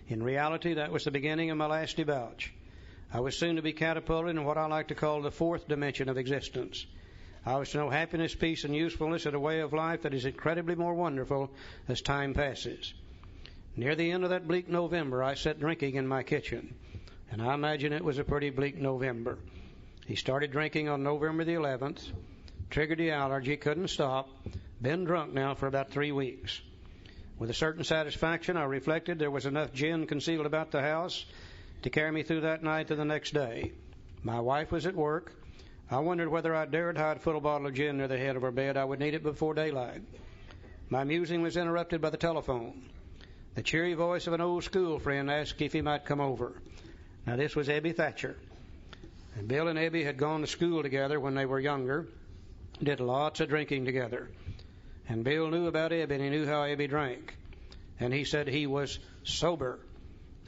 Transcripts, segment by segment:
In reality, that was the beginning of my last debauch. I was soon to be catapulted in what I like to call the fourth dimension of existence. I was to know happiness, peace, and usefulness at a way of life that is incredibly more wonderful as time passes. Near the end of that bleak November, I sat drinking in my kitchen, and I imagine it was a pretty bleak November. He started drinking on November the 11th, triggered the allergy, couldn't stop, been drunk now for about 3 weeks. With a certain satisfaction, I reflected there was enough gin concealed about the house to carry me through that night to the next day. My wife was at work. I wondered whether I dared hide a full bottle of gin near the head of her bed. I would need it before daylight. My musing was interrupted by the telephone. The cheery voice of an old school friend asked if he might come over. Now, this was Ebby Thatcher. And Bill and Ebby had gone to school together when they were younger, did lots of drinking together. And Bill knew about Ebby, and he knew how Ebby drank. And he said he was sober.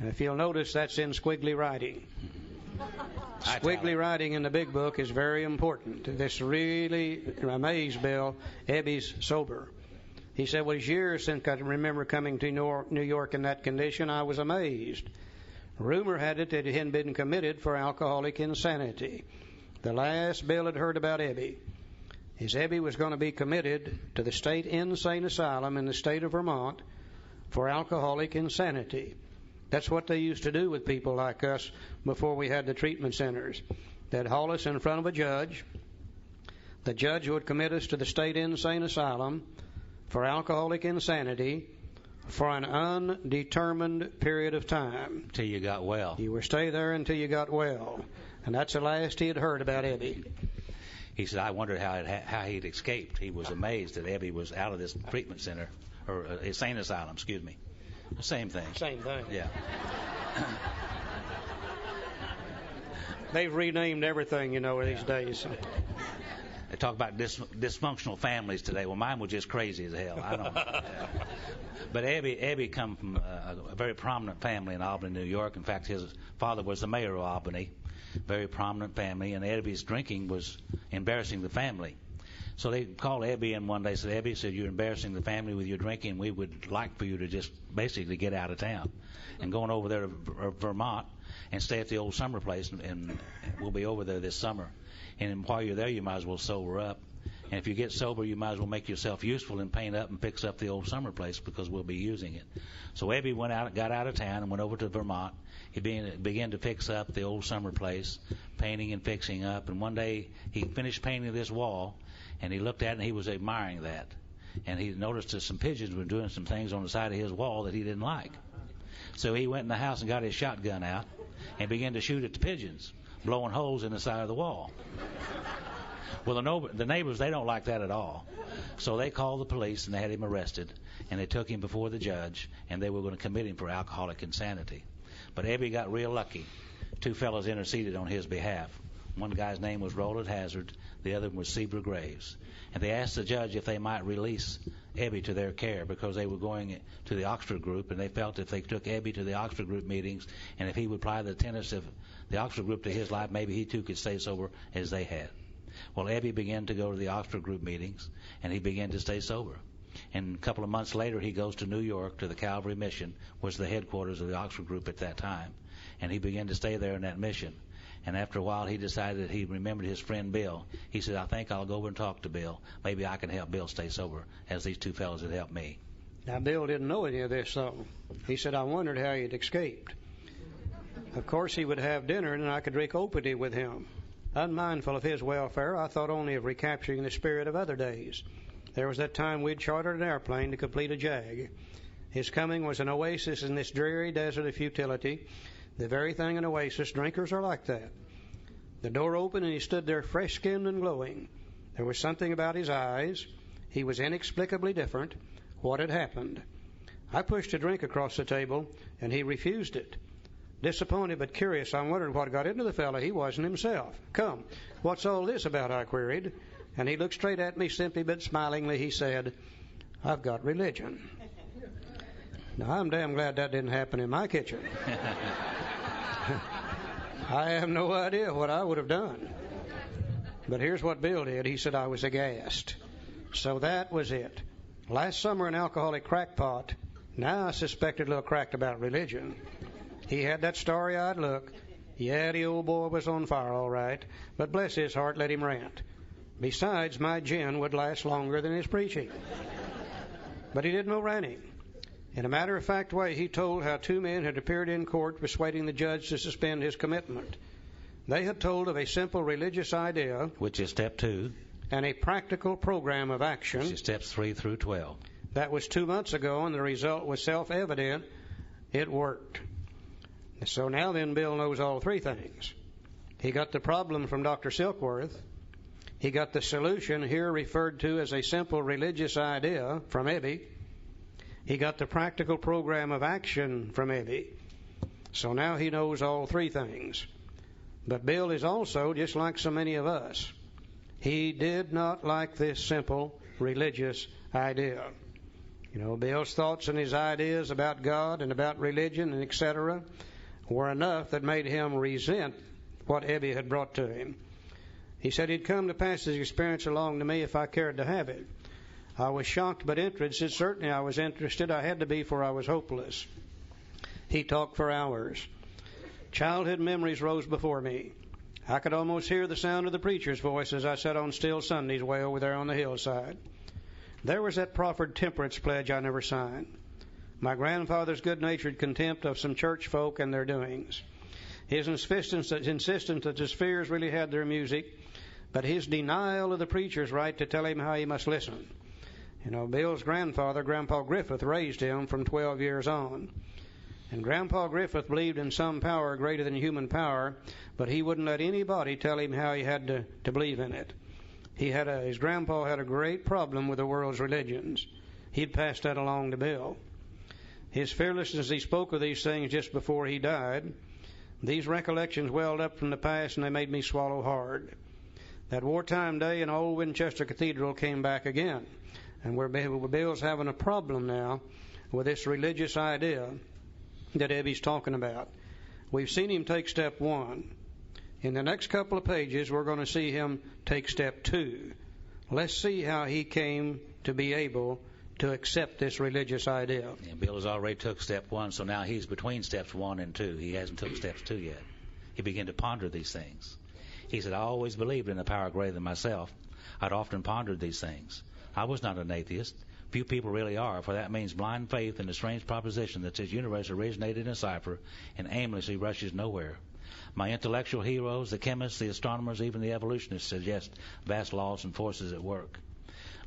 And if you'll notice, that's in squiggly writing. Squiggly writing in the big book is very important. This really amazed Bill. Ebby's sober. He said, well, it's years since I remember coming to New York in that condition. I was amazed. Rumor had it that he had been committed for alcoholic insanity. The last Bill had heard about Ebby is Ebby was going to be committed to the state insane asylum in the state of Vermont for alcoholic insanity. That's what they used to do with people like us before we had the treatment centers. They'd haul us in front of a judge. The judge would commit us to the state insane asylum for alcoholic insanity for an undetermined period of time. Till you got well. You would stay there until you got well. And that's the last he had heard about Ebby. He said, I wondered how he'd escaped. He was amazed that Ebby was out of this treatment center, or insane asylum, excuse me. Same thing. Same thing. Yeah. They've renamed everything, these days. They talk about dysfunctional families today. Well, mine was just crazy as hell. I don't know. But Ebby come from a very prominent family in Albany, New York. In fact, his father was the mayor of Albany. Very prominent family, and Ebby's drinking was embarrassing the family. So they called Ebby in one day, said, Ebby, said, you're embarrassing the family with your drinking. We would like for you to just basically get out of town. And going over there to Vermont and stay at the old summer place, and we'll be over there this summer. And while you're there, you might as well sober up. And if you get sober, you might as well make yourself useful and paint up and fix up the old summer place because we'll be using it. So Ebby got out of town and went over to Vermont. He began to fix up the old summer place, painting and fixing up. And one day he finished painting this wall, and he looked at it and he was admiring that. And he noticed that some pigeons were doing some things on the side of his wall that he didn't like. So he went in the house and got his shotgun out and began to shoot at the pigeons, blowing holes in the side of the wall. Well, the neighbors, they don't like that at all. So they called the police and they had him arrested, and they took him before the judge, and they were going to commit him for alcoholic insanity. But Ebby got real lucky. Two fellows interceded on his behalf. One guy's name was Roland Hazard. The other was Seaver Graves. And they asked the judge if they might release Ebby to their care because they were going to the Oxford group, and they felt if they took Ebby to the Oxford group meetings and if he would apply the tenets of the Oxford group to his life, maybe he too could stay sober as they had. Well, Ebby began to go to the Oxford group meetings, and he began to stay sober. And a couple of months later, he goes to New York to the Calvary Mission, which was the headquarters of the Oxford group at that time. And he began to stay there in that mission. And after a while, he decided that he remembered his friend Bill. He said, I think I'll go over and talk to Bill. Maybe I can help Bill stay sober, as these two fellows had helped me. Now, Bill didn't know any of this, though. He said, I wondered how he'd escaped. Of course, he would have dinner, and I could drink opium with him. Unmindful of his welfare, I thought only of recapturing the spirit of other days. There was that time we'd chartered an airplane to complete a jag. His coming was an oasis in this dreary desert of futility. The very thing an oasis, drinkers are like that. The door opened and he stood there fresh-skinned and glowing. There was something about his eyes. He was inexplicably different. What had happened? I pushed a drink across the table, and he refused it. Disappointed but curious, I wondered what got into the fellow. He wasn't himself. Come, what's all this about? I queried. And he looked straight at me, simply but smilingly. He said, I've got religion. Now, I'm damn glad that didn't happen in my kitchen. I have no idea what I would have done. But here's what Bill did. He said I was aghast. So that was it. Last summer, an alcoholic crackpot Now I suspected a little cracked about religion. He had that starry-eyed look. Yeah, the old boy was on fire, all right, but bless his heart, let him rant. Besides, my gin would last longer than his preaching. But he did no ranting. In a matter-of-fact way, he told how two men had appeared in court persuading the judge to suspend his commitment. They had told of a simple religious idea, which is step 2, and a practical program of action, which is steps 3 through 12. That was 2 months ago, and the result was self-evident. It worked. So now then, Bill knows all 3 things. He got the problem from Dr. Silkworth. He got the solution, here referred to as a simple religious idea, from Ebby. He got the practical program of action from Ebby. So now he knows all 3 things. But Bill is also, just like so many of us, he did not like this simple religious idea. You know, Bill's thoughts and his ideas about God and about religion and etc. were enough that made him resent what Ebby had brought to him. He said he'd come to pass his experience along to me if I cared to have it. I was shocked but interested. Certainly I was interested. I had to be, for I was hopeless. He talked for hours. Childhood memories rose before me. I could almost hear the sound of the preacher's voice as I sat on still Sundays way over there on the hillside. There was that proffered temperance pledge I never signed. My grandfather's good-natured contempt of some church folk and their doings. His insistence that the spheres really had their music, but his denial of the preacher's right to tell him how he must listen. You know, Bill's grandfather, Grandpa Griffith, raised him from 12 years on. And Grandpa Griffith believed in some power greater than human power, but he wouldn't let anybody tell him how he had to believe in it. His grandpa had a great problem with the world's religions. He'd passed that along to Bill. His fearlessness, he spoke of these things just before he died. These recollections welled up from the past, and they made me swallow hard. That wartime day in old Winchester Cathedral came back again, and Bill's having a problem now with this religious idea that Ebby's talking about. We've seen him take step 1. In the next couple of pages, we're going to see him take step 2. Let's see how he came to be able to accept this religious idea. Yeah, Bill has already took step 1, so now he's between steps 1 and 2. He hasn't took steps 2 yet. He began to ponder these things. He said, I always believed in a power greater than myself. I'd often pondered these things. I was not an atheist. Few people really are, for that means blind faith in the strange proposition that this universe originated in a cipher and aimlessly rushes nowhere. My intellectual heroes, the chemists, the astronomers, even the evolutionists suggest vast laws and forces at work.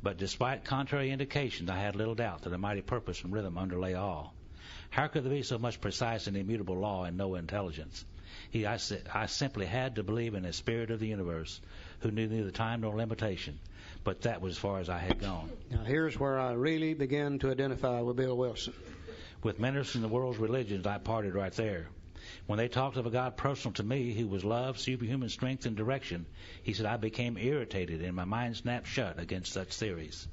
But despite contrary indications, I had little doubt that a mighty purpose and rhythm underlay all. How could there be so much precise and immutable law and no intelligence? I simply had to believe in a spirit of the universe who knew neither time nor limitation. But that was as far as I had gone. Now here's where I really began to identify with Bill Wilson. With ministers in the world's religions, I parted right there. When they talked of a God personal to me who was love, superhuman strength, and direction, he said I became irritated and my mind snapped shut against such theories.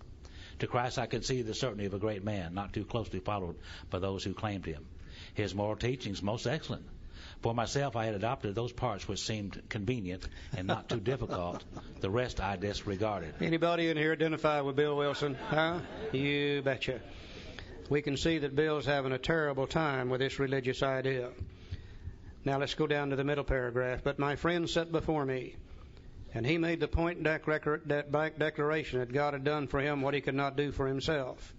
To Christ I could see the certainty of a great man, not too closely followed by those who claimed him. His moral teachings most excellent. For myself, I had adopted those parts which seemed convenient and not too difficult. The rest I disregarded. Anybody in here identify with Bill Wilson? Huh? You betcha. We can see that Bill's having a terrible time with this religious idea. Now let's go down to the middle paragraph. But my friend sat before me, and he made the point declaration that God had done for him what he could not do for himself.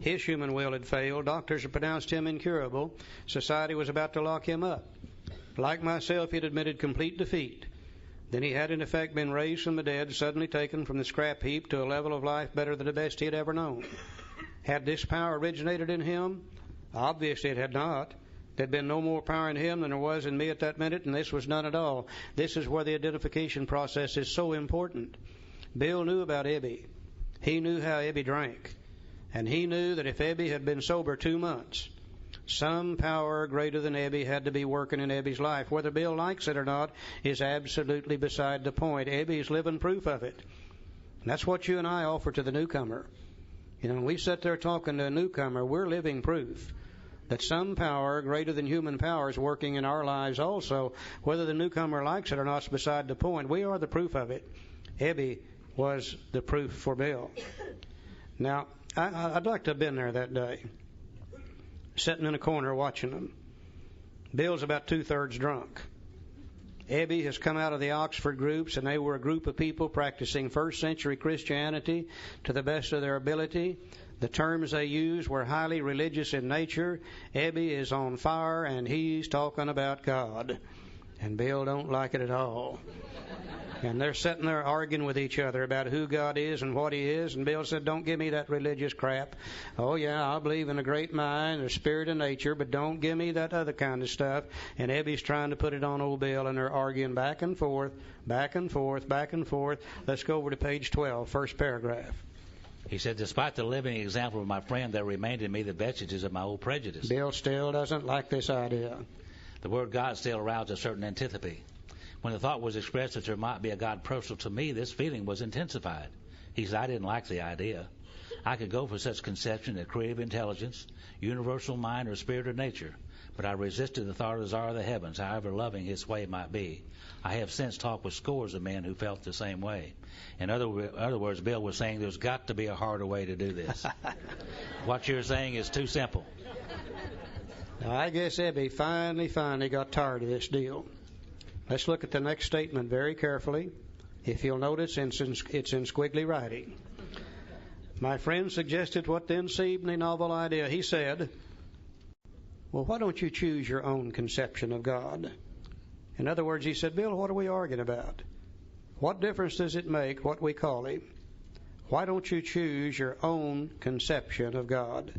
His human will had failed. Doctors had pronounced him incurable. Society was about to lock him up. Like myself, he had admitted complete defeat. Then he had, in effect, been raised from the dead, suddenly taken from the scrap heap to a level of life better than the best he had ever known. Had this power originated in him? Obviously it had not. There had been no more power in him than there was in me at that minute, and this was none at all. This is where the identification process is so important. Bill knew about Ebby. He knew how Ebby drank. And he knew that if Ebby had been sober 2 months, some power greater than Ebby had to be working in Ebby's life. Whether Bill likes it or not is absolutely beside the point. Ebby's living proof of it. And that's what you and I offer to the newcomer. You know, when we sit there talking to a newcomer, we're living proof that some power greater than human power is working in our lives also. Whether the newcomer likes it or not is beside the point. We are the proof of it. Ebby was the proof for Bill. Now, I'd like to have been there that day. sitting in a corner watching them. Bill's about 2/3 drunk. Ebby has come out of the Oxford groups, and they were a group of people practicing first century Christianity to the best of their ability. The terms they used were highly religious in nature. Ebby is on fire, and he's talking about God. And Bill don't like it at all. And they're sitting there arguing with each other about who God is and what He is. And Bill said, "Don't give me that religious crap. Oh, yeah, I believe in a great mind, a spirit of nature, but don't give me that other kind of stuff." And Ebby's trying to put it on old Bill, and they're arguing back and forth, back and forth, back and forth. Let's go over to page 12, first paragraph. He said, "Despite the living example of my friend, there remained in me the vestiges of my old prejudice." Bill still doesn't like this idea. The word God still aroused a certain antipathy. When the thought was expressed that there might be a God personal to me, this feeling was intensified. He said, "I didn't like the idea. I could go for such conception of creative intelligence, universal mind, or spirit of nature, but I resisted the thought of the Czar of the heavens, however loving His way might be. I have since talked with scores of men who felt the same way." In other words, Bill was saying there's got to be a harder way to do this. What you're saying is too simple. Now, I guess Ebby finally got tired of this deal. Let's look at the next statement very carefully. If you'll notice, it's in squiggly writing. My friend suggested what then seemed a novel idea. He said, "Well, why don't you choose your own conception of God?" In other words, he said, "Bill, what are we arguing about? What difference does it make what we call Him? Why don't you choose your own conception of God?"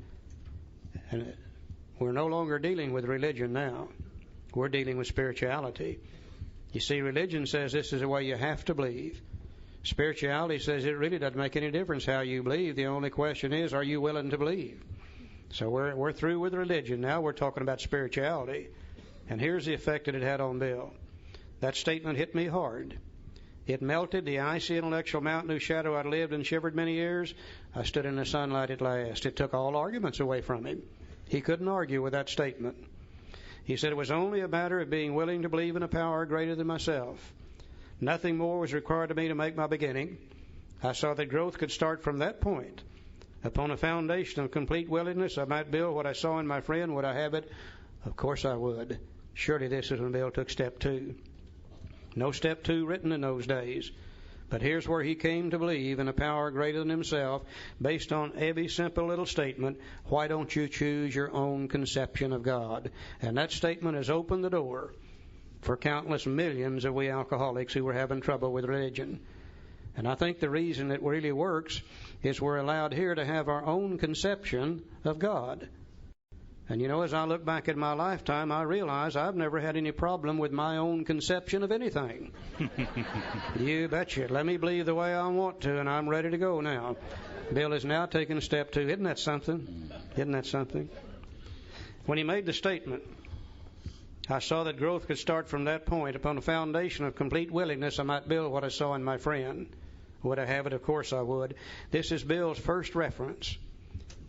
And we're no longer dealing with religion now. We're dealing with spirituality. You see, religion says this is the way you have to believe. Spirituality says it really doesn't make any difference how you believe. The only question is, are you willing to believe? So we're through with religion. Now we're talking about spirituality. And here's the effect that it had on Bill. That statement hit me hard. It melted the icy intellectual mountain whose shadow I'd lived and shivered many years. I stood in the sunlight at last. It took all arguments away from him. He couldn't argue with that statement. He said it was only a matter of being willing to believe in a power greater than myself. Nothing more was required of me to make my beginning. I saw that growth could start from that point. Upon a foundation of complete willingness, I might build what I saw in my friend. Would I have it? Of course I would. Surely this is when Bill took step 2. No step 2 written in those days. But here's where he came to believe in a power greater than himself, based on Ebby's simple little statement, "Why don't you choose your own conception of God?" And that statement has opened the door for countless millions of we alcoholics who were having trouble with religion. And I think the reason it really works is we're allowed here to have our own conception of God. And you know, as I look back at my lifetime, I realize I've never had any problem with my own conception of anything. You betcha. Let me believe the way I want to, and I'm ready to go now. Bill is now taking step 2. Isn't that something? Isn't that something? When he made the statement, "I saw that growth could start from that point. Upon a foundation of complete willingness, I might build what I saw in my friend. Would I have it? Of course I would." This is Bill's first reference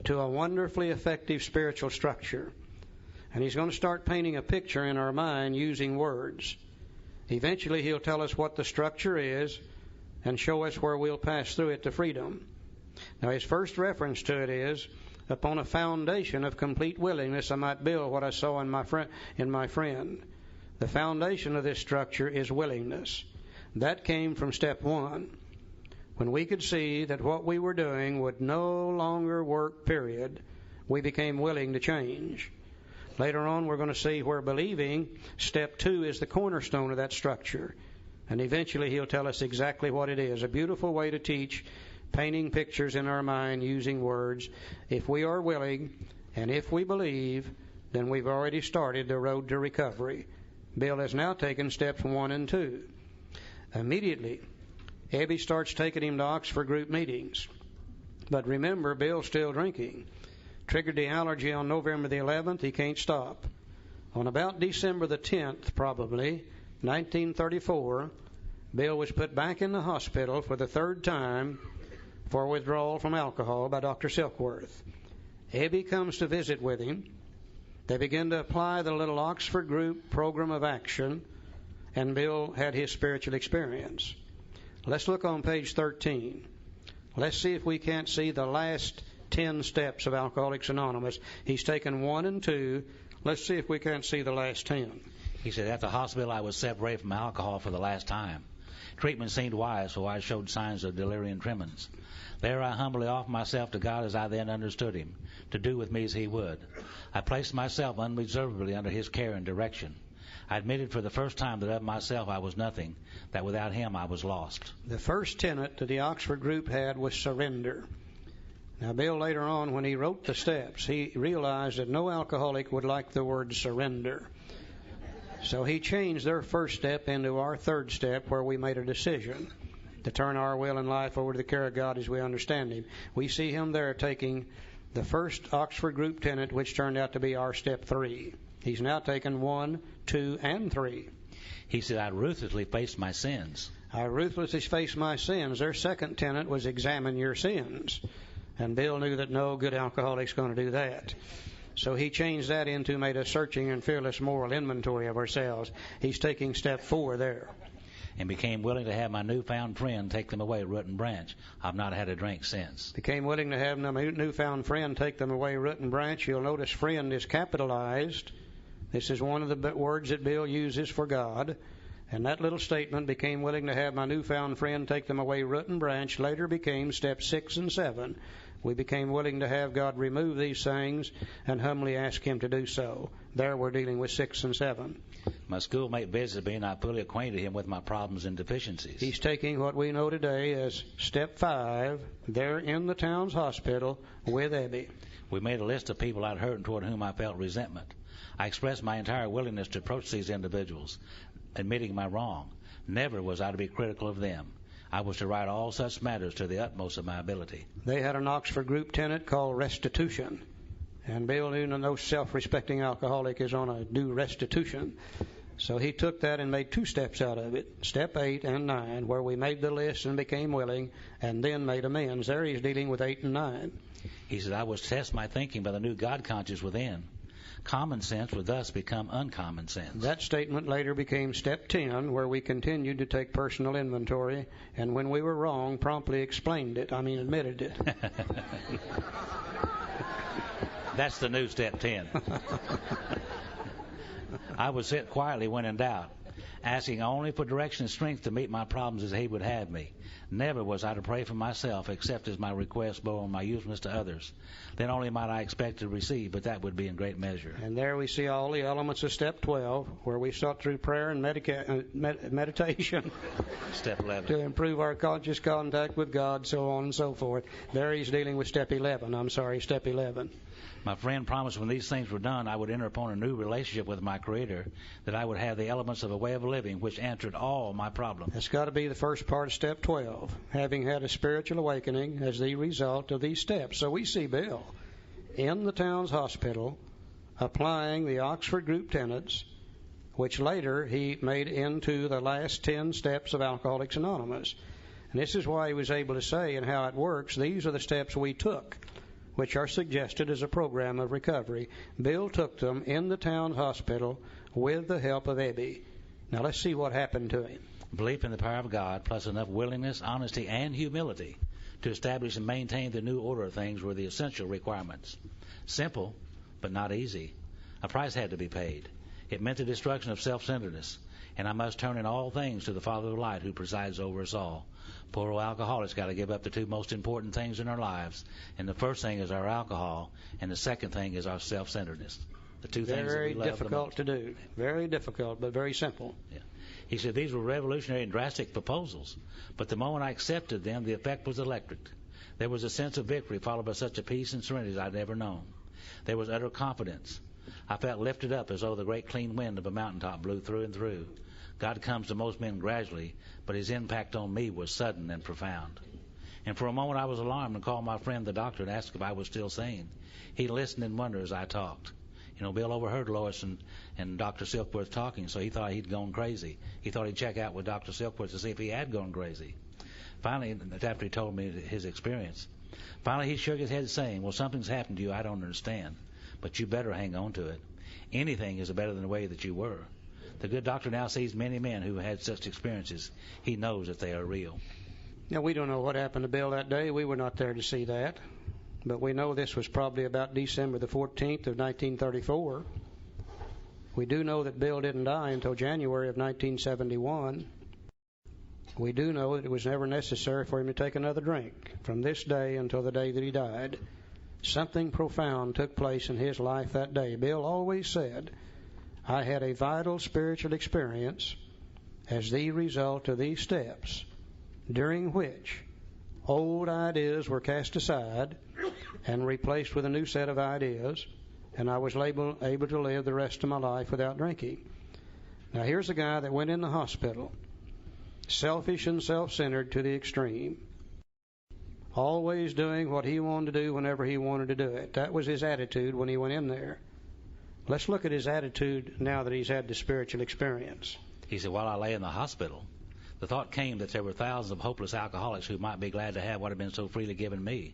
to a wonderfully effective spiritual structure. And he's going to start painting a picture in our mind using words. Eventually he'll tell us what the structure is and show us where we'll pass through it to freedom. Now his first reference to it is, "Upon a foundation of complete willingness, I might build what I saw in my friend." The foundation of this structure is willingness. That came from step 1. When we could see that what we were doing would no longer work, period, we became willing to change. Later on, we're going to see where believing, step 2, is the cornerstone of that structure. And eventually he'll tell us exactly what it is. A beautiful way to teach, painting pictures in our mind using words. If we are willing and if we believe, then we've already started the road to recovery. Bill has now taken steps 1 and 2. Immediately, Ebby starts taking him to Oxford group meetings. But remember, Bill's still drinking. Triggered the allergy on November the 11th. He can't stop. On about December the 10th, probably, 1934, Bill was put back in the hospital for the 3rd time for withdrawal from alcohol by Dr. Silkworth. Ebby comes to visit with him. They begin to apply the little Oxford group program of action, and Bill had his spiritual experience. Let's look on page 13. Let's see if we can't see the last 10 steps of Alcoholics Anonymous. He's taken 1 and 2. Let's see if we can't see the last 10. He said, at the hospital I was separated from alcohol for the last time. Treatment seemed wise, for I showed signs of delirium tremens. There I humbly offered myself to God as I then understood him, to do with me as he would. I placed myself unreservedly under his care and direction. I admitted for the first time that of myself I was nothing, that without him I was lost. The first tenet that the Oxford group had was surrender. Now, Bill, later on, when he wrote the steps, he realized that no alcoholic would like the word surrender. So he changed their first step into our third step, where we made a decision to turn our will and life over to the care of God as we understand him. We see him there taking the first Oxford group tenet, which turned out to be our step 3. He's now taken 1, 2, and 3. He said, I ruthlessly faced my sins. I ruthlessly faced my sins. Their second tenet was examine your sins. And Bill knew that no good alcoholic's going to do that. So he changed that into made a searching and fearless moral inventory of ourselves. He's taking step 4 there. And became willing to have my newfound friend take them away root and branch. I've not had a drink since. Became willing to have my newfound friend take them away root and branch. You'll notice friend is capitalized. This is one of the words that Bill uses for God. And that little statement, became willing to have my newfound friend take them away root and branch, later became steps 6 and 7. We became willing to have God remove these things and humbly ask him to do so. There we're dealing with 6 and 7. My schoolmate visited me, and I fully acquainted him with my problems and deficiencies. He's taking what we know today as step 5, there in the town's hospital with Ebby. We made a list of people I'd hurt and toward whom I felt resentment. I expressed my entire willingness to approach these individuals, admitting my wrong. Never was I to be critical of them. I was to right all such matters to the utmost of my ability. They had an Oxford group tenet called restitution. And Bill knew no self-respecting alcoholic is on a due restitution. So he took that and made 2 steps out of it, step 8 and 9, where we made the list and became willing, and then made amends. There he's dealing with 8 and 9. He said, I was to test my thinking by the new God conscious within. Common sense would thus become uncommon sense. That statement later became step 10, where we continued to take personal inventory, and when we were wrong, promptly admitted it. That's the new step 10. I would sit quietly when in doubt, asking only for direction and strength to meet my problems as he would have me. Never was I to pray for myself, except as my request bore my usefulness to others. Then only might I expect to receive, but that would be in great measure. And there we see all the elements of step 12, where we sought through prayer and meditation step 11 to improve our conscious contact with God, so on and so forth. There he's dealing with step 11. My friend promised when these things were done, I would enter upon a new relationship with my Creator, that I would have the elements of a way of living which answered all my problems. That's got to be the first part of step 12, having had a spiritual awakening as the result of these steps. So we see Bill in the town's hospital applying the Oxford group tenets, which later he made into the last 10 steps of Alcoholics Anonymous. And this is why he was able to say, and how it works, these are the steps we took, which are suggested as a program of recovery. Bill took them in the town hospital with the help of Ebby. Now let's see what happened to him. Belief in the power of God, plus enough willingness, honesty, and humility to establish and maintain the new order of things were the essential requirements. Simple, but not easy. A price had to be paid. It meant the destruction of self-centeredness, and I must turn in all things to the Father of light who presides over us all. Poor old alcoholics got to give up the 2 most important things in our lives, and the first thing is our alcohol, and the second thing is our self-centeredness. The 2 things that we love the most. Very difficult to do. Very difficult, but very simple. Yeah. He said these were revolutionary and drastic proposals, but the moment I accepted them, the effect was electric. There was a sense of victory followed by such a peace and serenity as I'd never known. There was utter confidence. I felt lifted up as though the great clean wind of a mountaintop blew through and through. God comes to most men gradually, but his impact on me was sudden and profound. And for a moment I was alarmed and called my friend the doctor and asked if I was still sane. He listened in wonder as I talked. Bill overheard Lois and Dr. Silkworth talking, so he thought he'd gone crazy. He thought he'd check out with Dr. Silkworth to see if he had gone crazy. Finally, after he told me his experience, he shook his head saying, well, something's happened to you I don't understand, but you better hang on to it. Anything is better than the way that you were. The good doctor now sees many men who had such experiences. He knows that they are real. Now, we don't know what happened to Bill that day. We were not there to see that. but we know this was probably about December the 14th of 1934. We do know that Bill didn't die until January of 1971. We do know that it was never necessary for him to take another drink from this day until the day that he died. Something profound took place in his life that day. Bill always said, I had a vital spiritual experience as the result of these steps, during which old ideas were cast aside and replaced with a new set of ideas, and I was able to live the rest of my life without drinking. Now here's a guy that went in the hospital, selfish and self-centered to the extreme, always doing what he wanted to do whenever he wanted to do it. That was his attitude when he went in there. Let's look at his attitude now that he's had the spiritual experience. He said, while I lay in the hospital, the thought came that there were thousands of hopeless alcoholics who might be glad to have what had been so freely given me.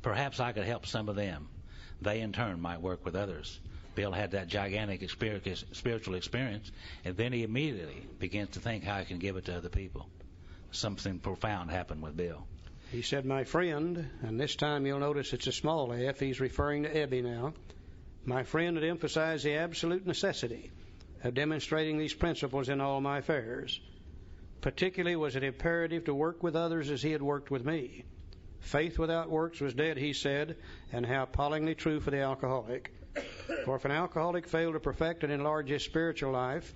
Perhaps I could help some of them. They, in turn, might work with others. Bill had that gigantic spiritual experience, and then he immediately begins to think how he can give it to other people. Something profound happened with Bill. He said, my friend, and this time you'll notice it's a small f, he's referring to Ebby now. My friend had emphasized the absolute necessity of demonstrating these principles in all my affairs. Particularly was it imperative to work with others as he had worked with me. Faith without works was dead, he said, and how appallingly true for the alcoholic. For if an alcoholic failed to perfect and enlarge his spiritual life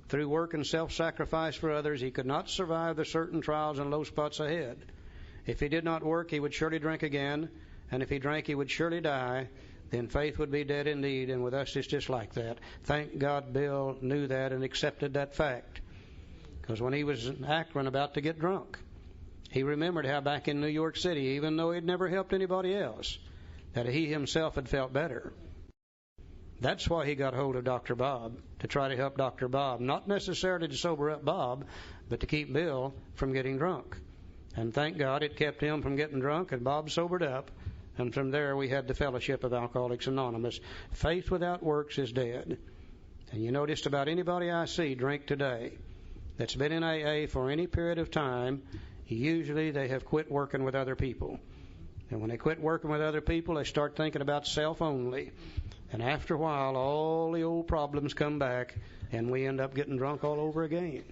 through work and self-sacrifice for others, he could not survive the certain trials and low spots ahead. If he did not work, he would surely drink again, and if he drank, he would surely die. Then faith would be dead indeed, and with us it's just like that. Thank God Bill knew that and accepted that fact. Because when he was in Akron about to get drunk, he remembered how back in New York City, even though he'd never helped anybody else, that he himself had felt better. That's why he got hold of Dr. Bob, to try to help Dr. Bob, not necessarily to sober up Bob, but to keep Bill from getting drunk. And thank God it kept him from getting drunk, and Bob sobered up, and from there we had the fellowship of Alcoholics Anonymous. Faith without works is dead. And you know, just about anybody I see drink today that's been in AA for any period of time, usually they have quit working with other people. And when they quit working with other people, they start thinking about self only. And after a while, all the old problems come back, and we end up getting drunk all over again.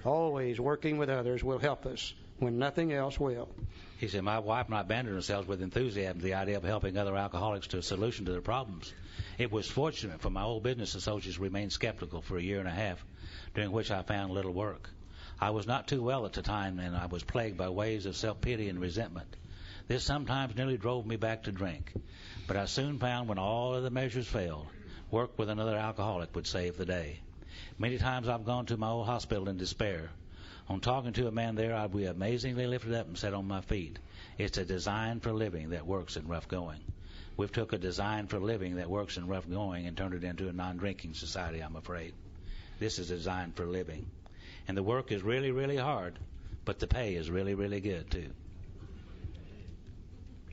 Always working with others will help us when nothing else will. He said, my wife and I abandoned ourselves with enthusiasm to the idea of helping other alcoholics to a solution to their problems. It was fortunate for my old business associates to remain skeptical for a year and a half, during which I found little work. I was not too well at the time, and I was plagued by waves of self-pity and resentment. This sometimes nearly drove me back to drink. But I soon found when all other measures failed, work with another alcoholic would save the day. Many times I've gone to my old hospital in despair. On talking to a man there, I'd be amazingly lifted up and set on my feet. It's a design for living that works in rough going. We've took a design for living that works in rough going and turned it into a non-drinking society, I'm afraid. This is a design for living. And the work is really, really hard, but the pay is really, really good, too.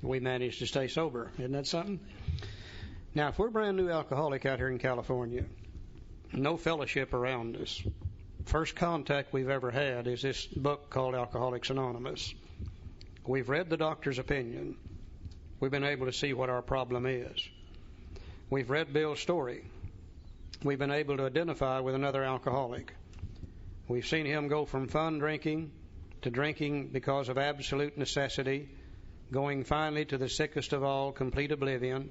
We managed to stay sober. Isn't that something? Now, if we're a brand new alcoholic out here in California, no fellowship around us, first contact we've ever had is this book called Alcoholics Anonymous. We've read the doctor's opinion. We've been able to see what our problem is. We've read Bill's story. We've been able to identify with another alcoholic. We've seen him go from fun drinking to drinking because of absolute necessity, going finally to the sickest of all, complete oblivion.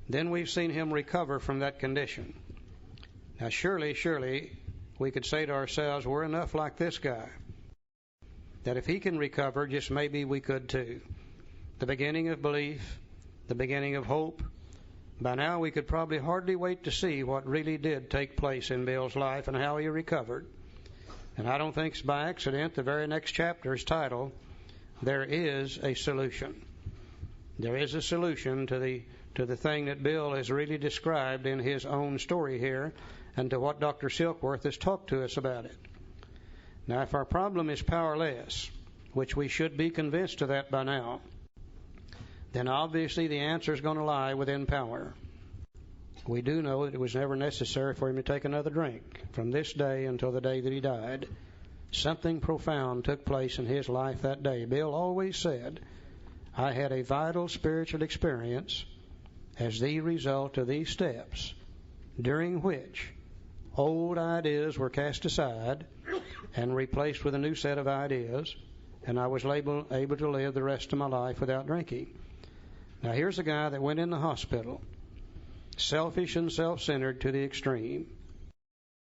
Then we've seen him recover from that condition. Now surely, we could say to ourselves, we're enough like this guy, that if he can recover, just maybe we could too. The beginning of belief, the beginning of hope. By now we could probably hardly wait to see what really did take place in Bill's life and how he recovered. And I don't think it's by accident the very next chapter is titled, There is a Solution. There is a solution to the thing that Bill has really described in his own story here, and to what Dr. Silkworth has talked to us about it. Now, if our problem is powerless, which we should be convinced of that by now, then obviously the answer is going to lie within power. We do know that it was never necessary for him to take another drink from this day until the day that he died. Something profound took place in his life that day. Bill always said, I had a vital spiritual experience as the result of these steps, during which old ideas were cast aside and replaced with a new set of ideas, and I was able to live the rest of my life without drinking. Now, here's a guy that went in the hospital, selfish and self-centered to the extreme.